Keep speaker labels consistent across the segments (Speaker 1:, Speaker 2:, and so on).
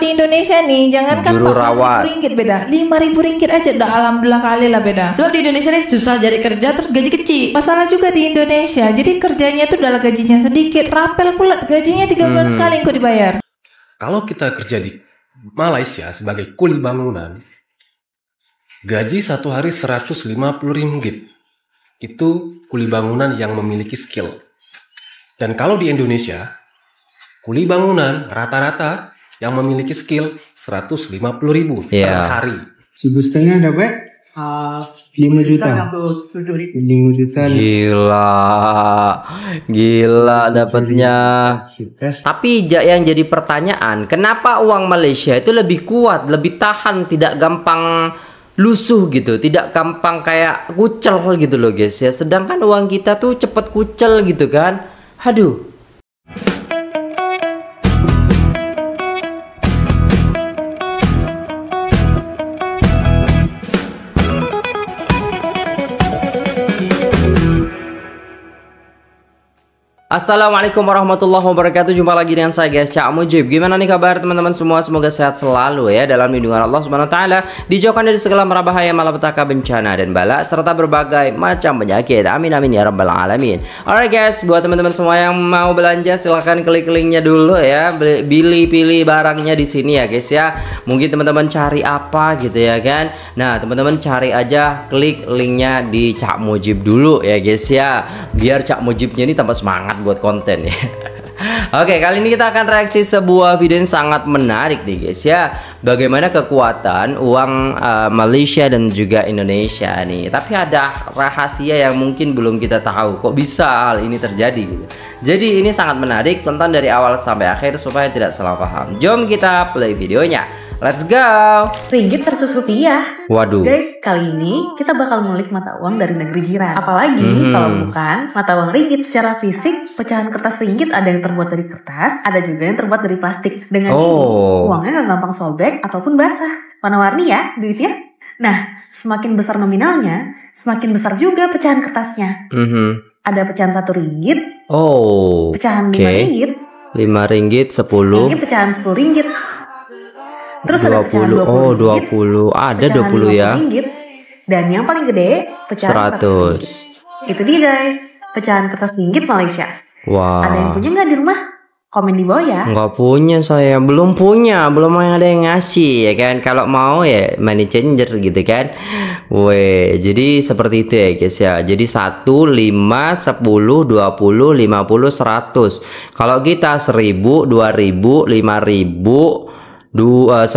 Speaker 1: di Indonesia nih, jangankan
Speaker 2: Juru rawat.
Speaker 1: Rp14.000 beda, Rp5.000 aja udah alhamdulillah kali lah beda.
Speaker 3: Sebab di Indonesia ini susah cari kerja terus gaji kecil.
Speaker 1: Masalah juga di Indonesia, jadi kerjanya tuh adalah gajinya sedikit, rapel pula gajinya 3 bulan sekali kok dibayar.
Speaker 4: Kalau kita kerja di Malaysia sebagai kuli bangunan, gaji satu hari Rp150. Itu kuli bangunan yang memiliki skill. Dan kalau di Indonesia, kuli bangunan rata-rata yang memiliki skill Rp150.000 per hari.
Speaker 5: 1,5 dapat 5 juta. 5 juta.
Speaker 2: Gila dapatnya. Tapi yang jadi pertanyaan, kenapa uang Malaysia itu lebih kuat, lebih tahan, tidak gampang lusuh gitu, tidak gampang kayak kucel gitu loh guys ya. Sedangkan uang kita tuh cepet kucel gitu kan. Aduh. Assalamualaikum warahmatullahi wabarakatuh. Jumpa lagi dengan saya guys, Cak Mujib. Gimana nih kabar teman-teman semua? Semoga sehat selalu ya dalam lindungan Allah Subhanahu wa taala, dijauhkan dari segala mara bahaya, malapetaka, bencana dan bala serta berbagai macam penyakit. Amin amin ya rabbal alamin. Alright guys, buat teman-teman semua yang mau belanja silahkan klik linknya dulu ya. Pilih barangnya di sini ya guys ya. Mungkin teman-teman cari apa gitu ya kan. Nah, teman-teman cari aja, klik linknya di Cak Mujib dulu ya guys ya. Biar Cak Mujibnya ini tambah semangat buat konten ya. Oke, kali ini kita akan reaksi sebuah video yang sangat menarik nih guys ya. Bagaimana kekuatan uang Malaysia dan juga Indonesia nih. Tapi ada rahasia yang mungkin belum kita tahu. Kok bisa hal ini terjadi gitu. Jadi ini sangat menarik, tonton dari awal sampai akhir supaya tidak salah paham. Jom kita play videonya. Let's go.
Speaker 6: Ringgit versus rupiah.
Speaker 2: Waduh.
Speaker 6: Guys, kali ini kita bakal ngulik mata uang dari negeri jiran. Apalagi kalau bukan mata uang ringgit secara fisik, pecahan kertas ringgit ada yang terbuat dari kertas, ada juga yang terbuat dari plastik. Dengan ini, uangnya gak gampang sobek ataupun basah. Warna-warni ya duitnya. Nah, semakin besar nominalnya, semakin besar juga pecahan kertasnya. Ada pecahan Rp1, pecahan Rp5,
Speaker 2: Rp5, 10.
Speaker 6: ini pecahan Rp10. Terus
Speaker 2: 20,
Speaker 6: ada pecahan
Speaker 2: 20, ada 20 ya.
Speaker 6: Ringgit. Dan yang paling gede pecahan 100. Itu dia guys, pecahan kertas ringgit Malaysia.
Speaker 2: Wah.
Speaker 6: Ada yang punya nggak di rumah? Komen di bawah ya.
Speaker 2: Nggak punya saya, belum punya, belum ada yang ngasih ya kan. Kalau mau ya money changer gitu kan. Weh, jadi seperti itu ya guys ya. Jadi 1, 5, 10, 20, 50, 100. Kalau kita 1000, 2000, 5000, 10.000,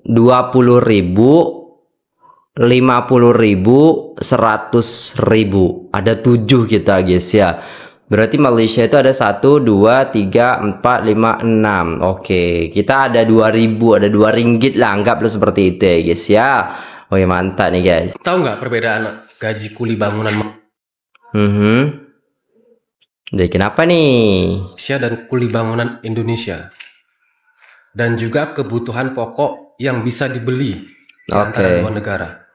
Speaker 2: 20.000, 50.000, 100.000. Ada 7 kita guys ya. Berarti Malaysia itu ada 1, 2, 3, 4, 5, 6. Oke, kita ada 2.000, ada 2 ringgit lah, anggaplah seperti itu ya guys ya. Oh ya, mantap nih guys.
Speaker 4: Tahu nggak perbedaan gaji kuli bangunan
Speaker 2: Jadi kenapa nih?
Speaker 4: Malaysia dan kuli bangunan Indonesia? Dan juga kebutuhan pokok yang bisa dibeli di antara dua negara.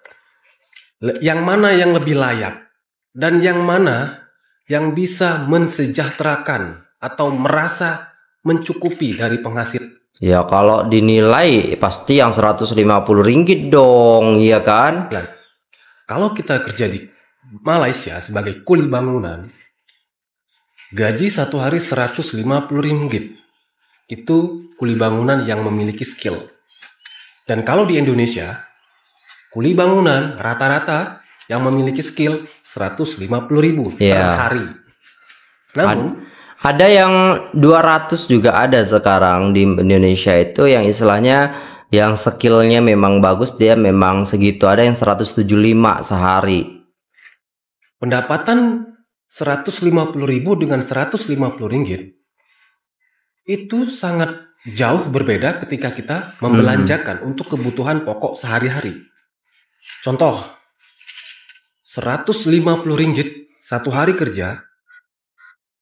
Speaker 4: Yang mana yang lebih layak dan yang mana yang bisa mensejahterakan atau merasa mencukupi dari penghasil?
Speaker 2: Ya kalau dinilai pasti yang Rp150 dong, iya kan?
Speaker 4: Kalau kita kerja di Malaysia sebagai kuli bangunan, gaji satu hari Rp150. Itu kuli bangunan yang memiliki skill. Dan kalau di Indonesia, kuli bangunan rata-rata yang memiliki skill Rp150.000 per hari. Namun
Speaker 2: ada yang 200 juga ada sekarang di Indonesia itu yang istilahnya yang skillnya memang bagus, dia memang segitu. Ada yang 175 sehari.
Speaker 4: Pendapatan Rp150.000 dengan Rp150 itu sangat jauh berbeda ketika kita membelanjakan untuk kebutuhan pokok sehari-hari. Contoh, Rp150 satu hari kerja,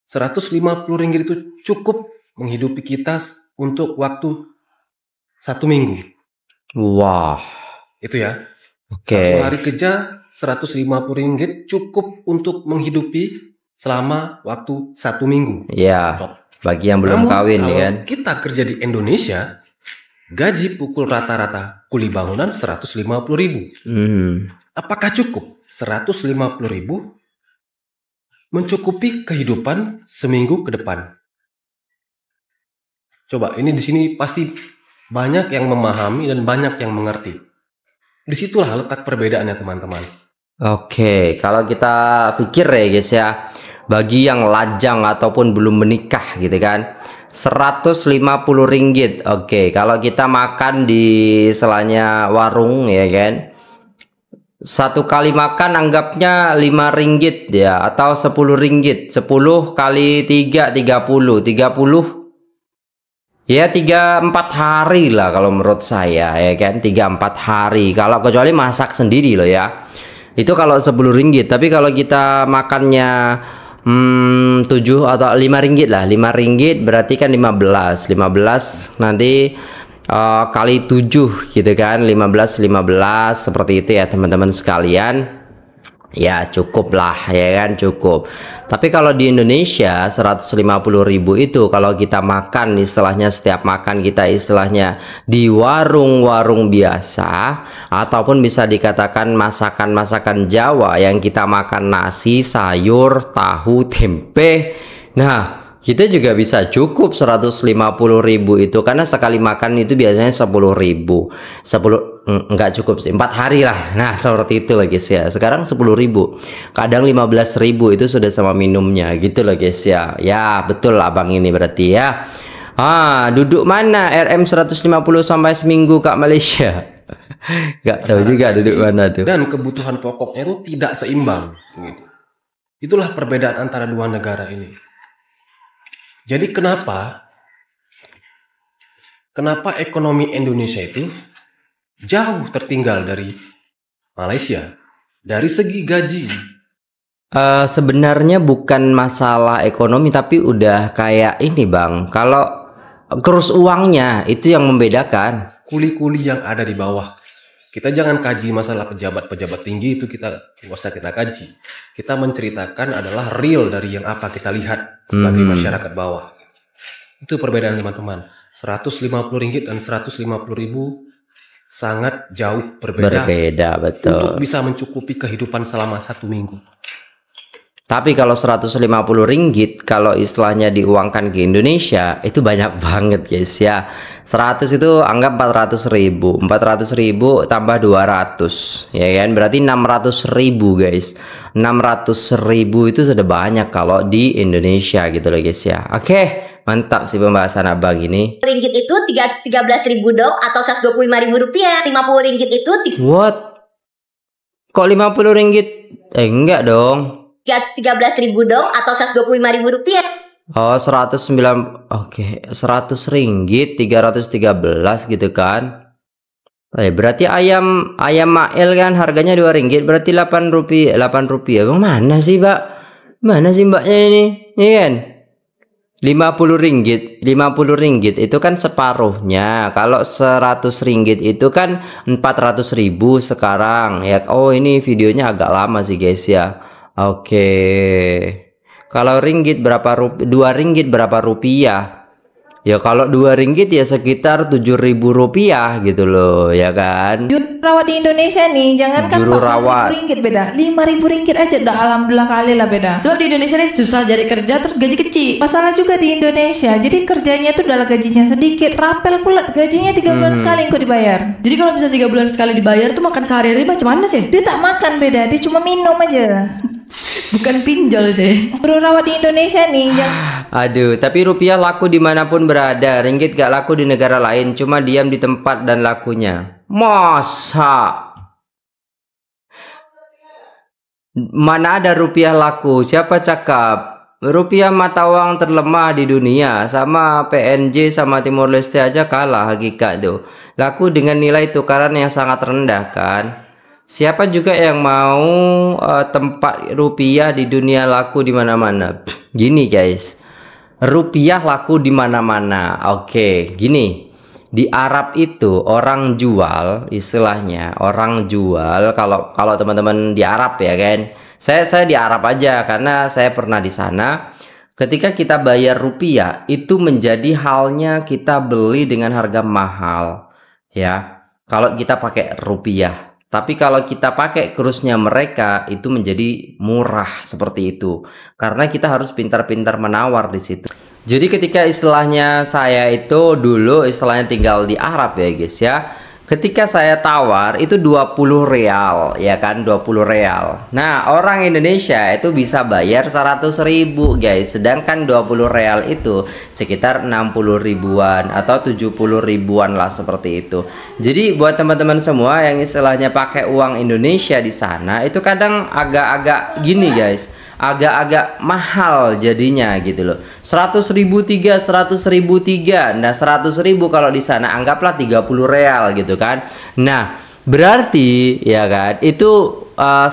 Speaker 4: Rp150 itu cukup menghidupi kita untuk waktu 1 minggu.
Speaker 2: Wah.
Speaker 4: Itu ya. Satu hari kerja Rp150 cukup untuk menghidupi selama waktu 1 minggu.
Speaker 2: Iya. Bagi yang belum kawin ya kan.
Speaker 4: Kita kerja di Indonesia, gaji pukul rata-rata kuli bangunan 150.000. Apakah cukup 150.000 mencukupi kehidupan seminggu ke depan? Coba, ini di sini pasti banyak yang memahami dan banyak yang mengerti. Disitulah letak perbedaannya, teman-teman.
Speaker 2: Oke, kalau kita pikir ya guys ya, bagi yang lajang ataupun belum menikah gitu kan, 150 ringgit. Oke, kalau kita makan di selanya warung ya kan, satu kali makan anggapnya 5 ringgit ya, atau 10 ringgit. 10 kali 3 30 ya, 3-4 hari lah kalau menurut saya ya kan, 3-4 hari kalau kecuali masak sendiri loh ya, itu kalau 10 ringgit. Tapi kalau kita makannya 7 atau 5 ringgit lah, 5 ringgit berarti kan 15 nanti kali 7 gitu kan, 15 seperti itu ya teman-teman sekalian. Ya cukup lah ya kan, cukup. Tapi kalau di Indonesia 150.000 itu kalau kita makan, istilahnya setiap makan kita istilahnya di warung-warung biasa, ataupun bisa dikatakan masakan-masakan Jawa yang kita makan nasi, sayur, tahu, tempe. Nah, kita juga bisa cukup 150.000 itu, karena sekali makan itu biasanya 10.000. 10 enggak cukup sih, 4 hari lah. Nah, seperti itu loh guys ya. Sekarang 10.000. Kadang 15.000 itu sudah sama minumnya gitu loh guys ya. Ya, betul abang ini berarti ya. Duduk mana RM 150 sampai seminggu Kak Malaysia? Enggak tahu juga duduk mana tuh.
Speaker 4: Dan kebutuhan pokoknya itu tidak seimbang gitu. Itulah perbedaan antara dua negara ini. Jadi kenapa ekonomi Indonesia itu jauh tertinggal dari Malaysia dari segi gaji?
Speaker 2: Sebenarnya bukan masalah ekonomi, tapi udah kayak ini bang, kalau kurus uangnya itu yang membedakan.
Speaker 4: Kuli-kuli yang ada di bawah. Kita jangan kaji masalah pejabat-pejabat tinggi, itu nggak usah kita kaji. Kita menceritakan adalah real dari yang apa kita lihat sebagai masyarakat bawah. Itu perbedaan teman-teman. 150 ringgit dan 150.000 sangat jauh berbeda.
Speaker 2: Berbeda, betul.
Speaker 4: Untuk bisa mencukupi kehidupan selama 1 minggu.
Speaker 2: Tapi kalau 150 ringgit, kalau istilahnya diuangkan ke Indonesia, itu banyak banget guys ya. 100 itu anggap 400.000. 400.000 tambah 200. Ya kan? Berarti 600.000 guys. 600.000 itu sudah banyak kalau di Indonesia gitu loh guys ya. Oke, mantap sih pembahasan abang ini.
Speaker 7: Ringgit itu 313.000 dong, atau 125.000 rupiah. 50 ringgit itu
Speaker 2: What? Kok 50 ringgit? Enggak dong.
Speaker 7: 313.000 dong, atau 125.000 rupiah.
Speaker 2: Oh, 109. Oke, 100 ringgit 313 gitu kan. Berarti ayam mail kan harganya 2 ringgit, berarti 8 rupiah. Bang, mana sih, Mbak? Mana sih mbaknya ini? Iya kan? 50 ringgit itu kan separuhnya. Kalau 100 ringgit itu kan 400.000 sekarang ya. Oh, ini videonya agak lama sih guys ya. Oke. Kalau ringgit berapa rupiah? 2 ringgit berapa rupiah? Ya kalau 2 ringgit ya sekitar 7.000 rupiah gitu loh ya kan.
Speaker 1: Juru rawat di Indonesia nih, jangankan
Speaker 2: Juru rawat.
Speaker 1: 14.000 ringgit beda, 5.000 ringgit aja udah alhamdulillah kali lah beda.
Speaker 3: Sebab di Indonesia ini susah cari kerja terus gaji kecil.
Speaker 1: Masalah juga di Indonesia, jadi kerjanya tuh udah gajinya sedikit, rapel pula gajinya 3 bulan sekali kok dibayar.
Speaker 3: Jadi kalau bisa 3 bulan sekali dibayar tuh makan sehari-hari macam mana sih?
Speaker 1: Dia tak makan beda, dia cuma minum aja.
Speaker 3: Bukan pinjol sih.
Speaker 1: Juru rawat di Indonesia nih,
Speaker 2: Aduh, tapi rupiah laku dimanapun berada. Ringgit gak laku di negara lain, cuma diam di tempat dan lakunya. Masa? Mana ada rupiah laku? Siapa cakap? Rupiah mata uang terlemah di dunia. Sama PNJ sama Timor Leste aja kalah hakikat tuh. Laku dengan nilai tukaran yang sangat rendah kan. Siapa juga yang mau tempat rupiah di dunia laku di mana-mana? Gini guys, rupiah laku di mana-mana. Oke, gini. Di Arab itu orang jual, istilahnya orang jual. Kalau teman-teman di Arab ya kan. Saya di Arab aja karena saya pernah di sana. ketika kita bayar rupiah itu menjadi halnya kita beli dengan harga mahal ya kalau kita pakai rupiah. Tapi kalau kita pakai kursnya mereka itu menjadi murah seperti itu. Karena kita harus pintar-pintar menawar di situ. Jadi ketika istilahnya saya itu dulu istilahnya tinggal di Arab ya guys ya. Ketika saya tawar itu 20 real ya kan, 20 real. Nah orang Indonesia itu bisa bayar 100.000 guys. Sedangkan 20 real itu sekitar 60 ribuan atau 70 ribuan lah seperti itu. Jadi buat teman-teman semua yang istilahnya pakai uang Indonesia di sana itu kadang agak-agak gini guys, agak-agak mahal jadinya gitu loh. 100.000 tiga, 100.000 tiga. Nah 100.000 kalau di sana anggaplah 30 real gitu kan. Nah berarti ya kan itu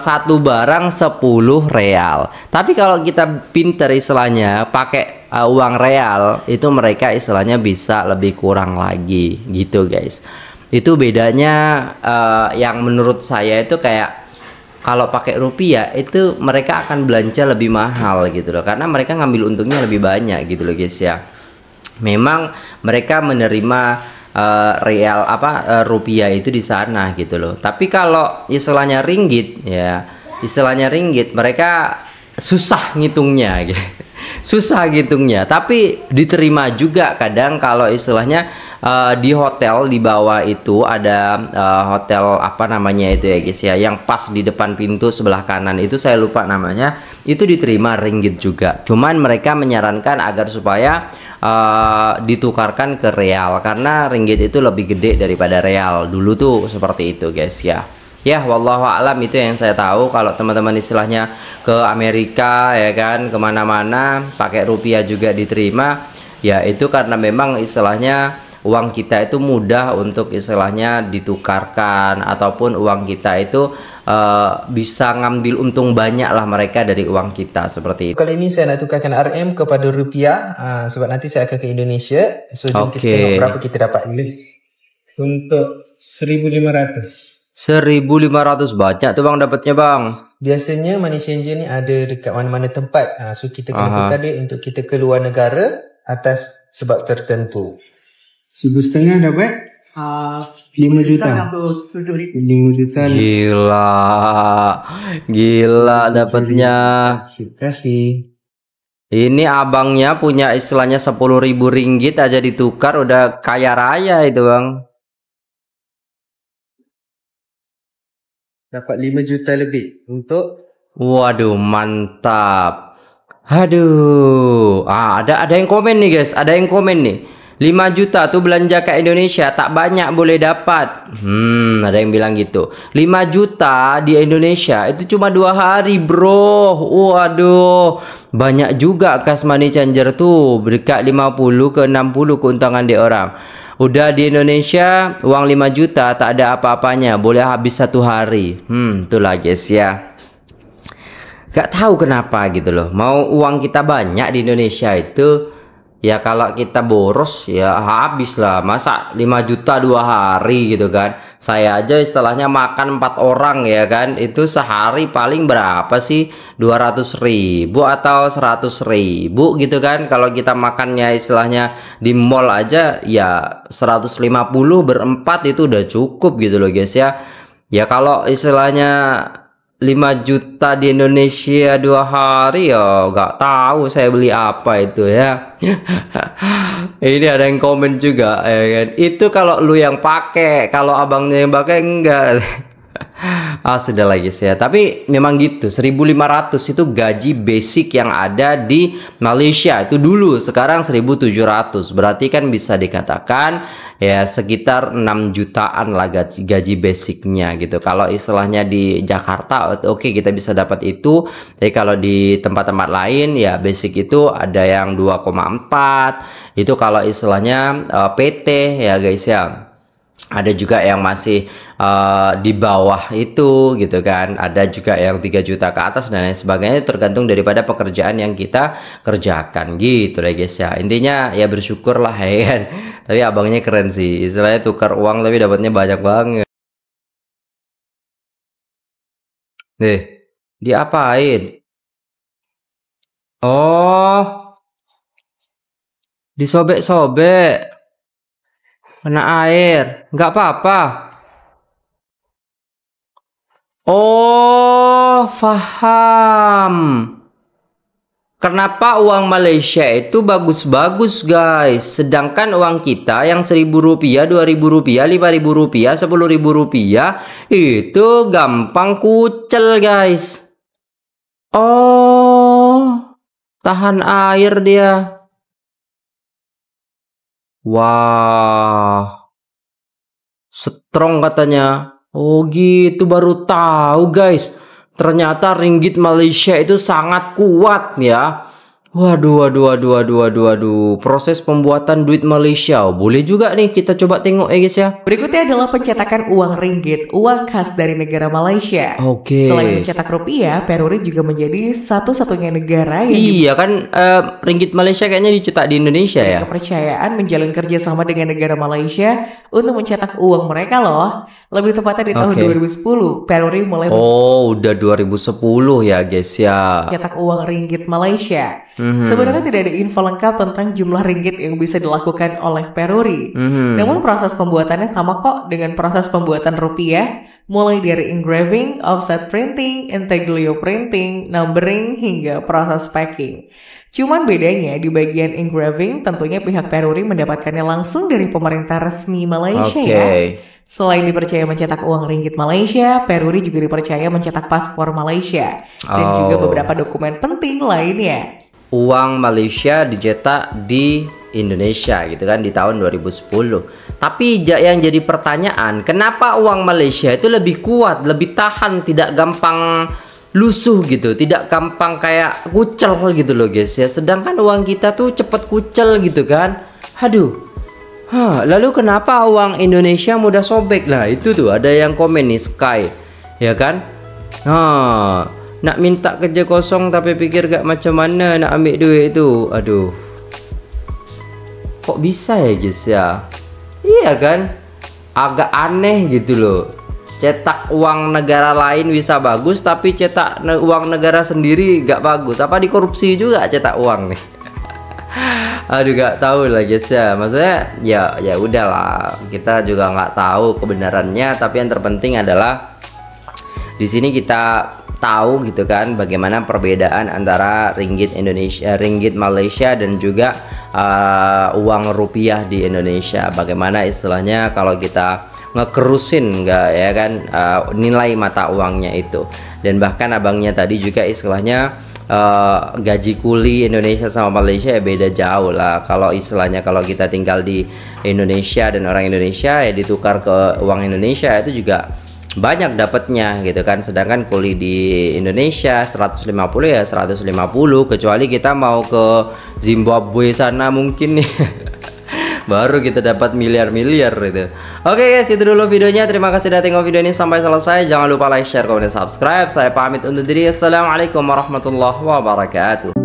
Speaker 2: satu barang 10 real. Tapi kalau kita pinter istilahnya pakai uang real itu mereka istilahnya bisa lebih kurang lagi gitu guys. Itu bedanya yang menurut saya itu kayak kalau pakai rupiah itu mereka akan belanja lebih mahal gitu loh, karena mereka ngambil untungnya lebih banyak gitu loh guys ya. Memang mereka menerima real rupiah itu di sana gitu loh. Tapi kalau istilahnya ringgit ya, istilahnya ringgit mereka susah ngitungnya gitu. Susah ngitungnya, tapi diterima juga kadang kalau istilahnya di hotel di bawah itu ada hotel apa namanya itu ya guys ya, yang pas di depan pintu sebelah kanan itu saya lupa namanya, itu diterima ringgit juga. Cuman mereka menyarankan agar supaya ditukarkan ke real karena ringgit itu lebih gede daripada real dulu tuh, seperti itu guys ya. Ya wallahu alam, itu yang saya tahu. Kalau teman-teman istilahnya ke Amerika ya kan, kemana-mana pakai rupiah juga diterima ya, itu karena memang istilahnya uang kita itu mudah untuk istilahnya ditukarkan, ataupun uang kita itu bisa ngambil untung banyak lah mereka dari uang kita, seperti itu.
Speaker 5: Kali ini saya nak tukarkan RM kepada rupiah, sebab nanti saya akan ke Indonesia. So jom kita tengok berapa kita dapat dulu. Untuk 1.500.
Speaker 2: 1.500 banyak tuh bang dapatnya bang.
Speaker 5: Biasanya money changer ni ada dekat mana-mana tempat. So kita kena tukar dia untuk kita ke luar negara atas sebab tertentu. 1.500 dapat 5 juta. 5 juta. Gila dapatnya. Terima kasih.
Speaker 2: Ini abangnya punya istilahnya 10.000 ringgit aja ditukar udah kaya raya itu bang.
Speaker 5: Dapat 5 juta lebih untuk.
Speaker 2: Waduh mantap. Aduh. Ada yang komen nih guys, ada yang komen nih. 5 juta tuh belanja ke Indonesia tak banyak boleh dapat. Ada yang bilang gitu. 5 juta di Indonesia itu cuma 2 hari bro. Waduh, banyak juga kas money changer tuh, dekat 50 ke 60 keuntungan di orang. Udah di Indonesia uang 5 juta tak ada apa-apanya, boleh habis 1 hari. Itulah guys ya. Gak tahu kenapa gitu loh. Mau uang kita banyak di Indonesia itu ya, kalau kita boros ya habis lah. Masa 5 juta 2 hari gitu kan. Saya aja istilahnya makan 4 orang ya kan, itu sehari paling berapa sih, 200.000 atau 100.000 gitu kan. Kalau kita makannya istilahnya di mall aja ya 150 berempat itu udah cukup gitu loh guys ya. Ya kalau istilahnya 5 juta di Indonesia 2 hari ya gak tahu saya beli apa itu ya. Ini ada yang komen juga ya kan, itu kalau lu yang pakai, kalau abangnya yang pakai enggak. Sudah lagi ya. Tapi memang gitu, 1.500 itu gaji basic yang ada di Malaysia itu dulu. Sekarang 1.700. Berarti kan bisa dikatakan ya sekitar 6 jutaan lah gaji basicnya gitu. Kalau istilahnya di Jakarta oke, kita bisa dapat itu. Tapi kalau di tempat-tempat lain ya basic itu ada yang 2,4. Itu kalau istilahnya PT ya guys ya. Ada juga yang masih di bawah itu gitu kan. Ada juga yang 3 juta ke atas dan lain sebagainya, tergantung daripada pekerjaan yang kita kerjakan gitu lah guys ya. Intinya ya bersyukur lah ya kan. Tapi abangnya keren sih, istilahnya tukar uang tapi dapatnya banyak banget. Diapain? Oh, Disobek-sobek. Kena air. Nggak apa-apa. Oh, faham. Kenapa uang Malaysia itu bagus-bagus guys, sedangkan uang kita yang Rp1.000, Rp2.000, Rp5.000, Rp10.000 itu gampang kucel guys. Oh, tahan air dia. Wah, strong katanya. Oh gitu, baru tahu guys. Ternyata ringgit Malaysia itu sangat kuat ya. Waduh. Proses pembuatan duit Malaysia. Boleh juga nih kita coba tengok ya guys ya.
Speaker 3: Berikutnya adalah pencetakan uang ringgit, uang khas dari negara Malaysia.
Speaker 2: Oke.
Speaker 3: Selain mencetak rupiah, Peruri juga menjadi satu-satunya negara yang
Speaker 2: Iya kan, ringgit Malaysia kayaknya dicetak di Indonesia ya.
Speaker 3: kepercayaan menjalin kerjasama dengan negara Malaysia untuk mencetak uang mereka loh. Lebih tepatnya di tahun 2010, Peruri mulai
Speaker 2: Oh, udah 2010 ya guys ya.
Speaker 3: mencetak uang ringgit Malaysia. Sebenarnya tidak ada info lengkap tentang jumlah ringgit yang bisa dilakukan oleh Peruri. Namun proses pembuatannya sama kok dengan proses pembuatan rupiah, mulai dari engraving, offset printing, intaglio printing, numbering, hingga proses packing. Cuman bedanya di bagian engraving tentunya pihak Peruri mendapatkannya langsung dari pemerintah resmi Malaysia ya. Selain dipercaya mencetak uang ringgit Malaysia, Peruri juga dipercaya mencetak paspor Malaysia dan juga beberapa dokumen penting lainnya.
Speaker 2: Uang Malaysia dicetak di Indonesia gitu kan di tahun 2010. Tapi yang jadi pertanyaan, kenapa uang Malaysia itu lebih kuat, lebih tahan, tidak gampang lusuh gitu, tidak gampang kayak kucel gitu loh guys ya. Sedangkan uang kita tuh cepet kucel gitu kan. Aduh. Lalu kenapa uang Indonesia mudah sobek? Nah itu tuh ada yang komen nih, Sky ya kan. Nak minta kerja kosong tapi pikir gak macam mana nak ambil duit itu. Aduh, kok bisa ya guys ya? Iya kan, agak aneh gitu loh. Cetak uang negara lain bisa bagus, tapi cetak uang negara sendiri gak bagus. Apa dikorupsi juga cetak uang nih? Aduh, gak tahu lah guys ya. Maksudnya ya udahlah, kita juga nggak tahu kebenarannya. Tapi yang terpenting adalah di sini kita tahu gitu kan bagaimana perbedaan antara ringgit Indonesia, ringgit Malaysia dan juga uang rupiah di Indonesia. Bagaimana istilahnya kalau kita ngekerusin nggak ya kan nilai mata uangnya itu. Dan bahkan abangnya tadi juga istilahnya gaji kuli Indonesia sama Malaysia ya beda jauh lah. Kalau istilahnya kalau kita tinggal di Indonesia dan orang Indonesia ya ditukar ke uang Indonesia itu juga banyak dapatnya gitu kan. Sedangkan kuli di Indonesia 150 ya 150, kecuali kita mau ke Zimbabwe sana mungkin nih baru kita dapat miliar-miliar gitu. Oke guys, itu dulu videonya. Terima kasih sudah tengok video ini sampai selesai. Jangan lupa like, share, komen, dan subscribe. Saya pamit undur diri. Assalamualaikum warahmatullahi wabarakatuh.